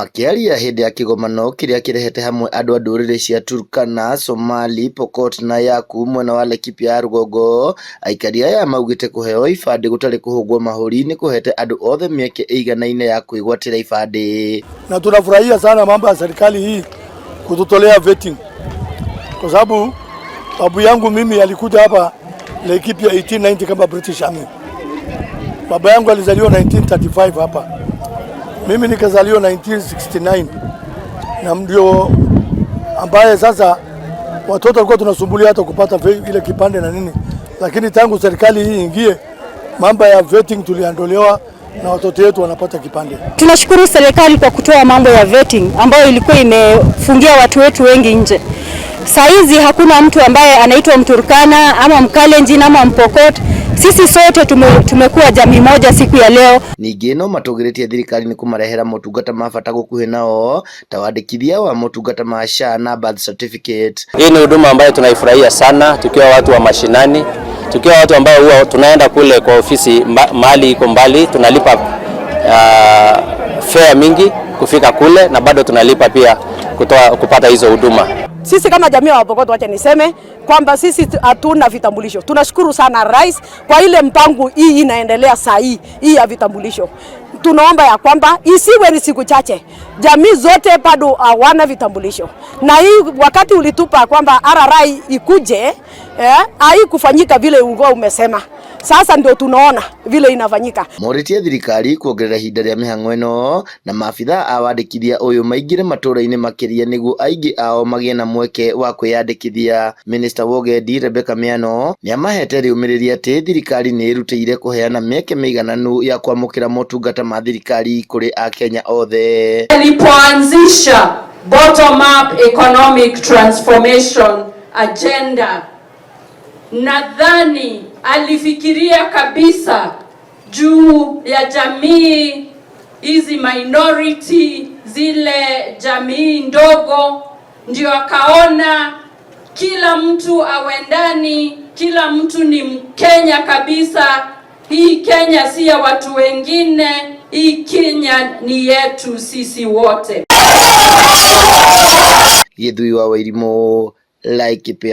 Makiaria hindi ya kigomano kiria kirehete hamwe andu a nduriri cia Turkana, Somali, Pokot na Yaku mwena wa Laikipia ya Rugongo, aikari aya maugite kuheo ibandi gutari kuhugwo mahuri ni kuhete andu othe mieke iganaine ya kwigwatira ibandi. Na tunafurahia sana mambo ya serikali hii kututolea vetting, kwa sababu babu yangu mimi alikuja hapa Laikipia 1890 kama British Army. Baba yangu alizaliwa 1935 hapa. Mimi nikazaliwa 1969. Na ndio ambaye sasa watoto walikuwa tunasumbulia hata kupata ile kipande na nini. Lakini tangu serikali hii ingie, mambo ya vetting tuliandolewa na watoto wetu wanapata kipande. Tunashukuru serikali kwa kutoa mambo ya vetting ambayo ilikuwa imefungia watu wetu wengi nje. Saizi hakuna mtu ambaye anaitwa Mturkana ama Mkalenjin ama Mpokot. Sisi sote tumekuwa jamii moja siku ya leo. Ningĩ no matugiretie thirikari ni kumarehera motungata mabata gukuhe nao ta wandikithia wa motungata ma SHA na birth certificate. Hii ni huduma ambayo tunaifurahia sana tukiwa watu wa mashinani, tukiwa watu ambao huwa tunaenda kule kwa ofisi mahali iko mbali, tunalipa fare mingi kufika kule na bado tunalipa pia kupata hizo huduma. Sisi kama jamii wa Pokot, wacha niseme kwamba sisi hatuna vitambulisho. Tunashukuru sana Rais kwa ile mpango hii inaendelea saa hii ya vitambulisho. Tunaomba ya kwamba isiwe ni siku chache, jamii zote bado hawana vitambulisho. Na hii wakati ulitupa kwamba RRI ikuje, haikufanyika vile umesema. Sasa ndio tunaona vile inafanyika. Moritie thirikari kuongerera hinda ria mihang'o ino na maabitha a wandikithia uyu maingire matura-ini makiria niguo aingi ao magie na mweke wa kwiyandikithia. Minister Wogendi Rebecca Miano ni amahete riumiriria ati thirikari ni irutĩire kuheana mieke mĩigananu ya kwamũkĩra motungata ma thirikari kuri a Kenya othe. Alipoanzisha bottom up economic transformation agenda, nadhani alifikiria kabisa juu ya jamii hizi minority, zile jamii ndogo, ndio akaona kila mtu awe ndani, kila mtu ni Mkenya kabisa. Hii Kenya si ya watu wengine, hii Kenya ni yetu sisi wote. Githui wa Wairimu, Laikipia.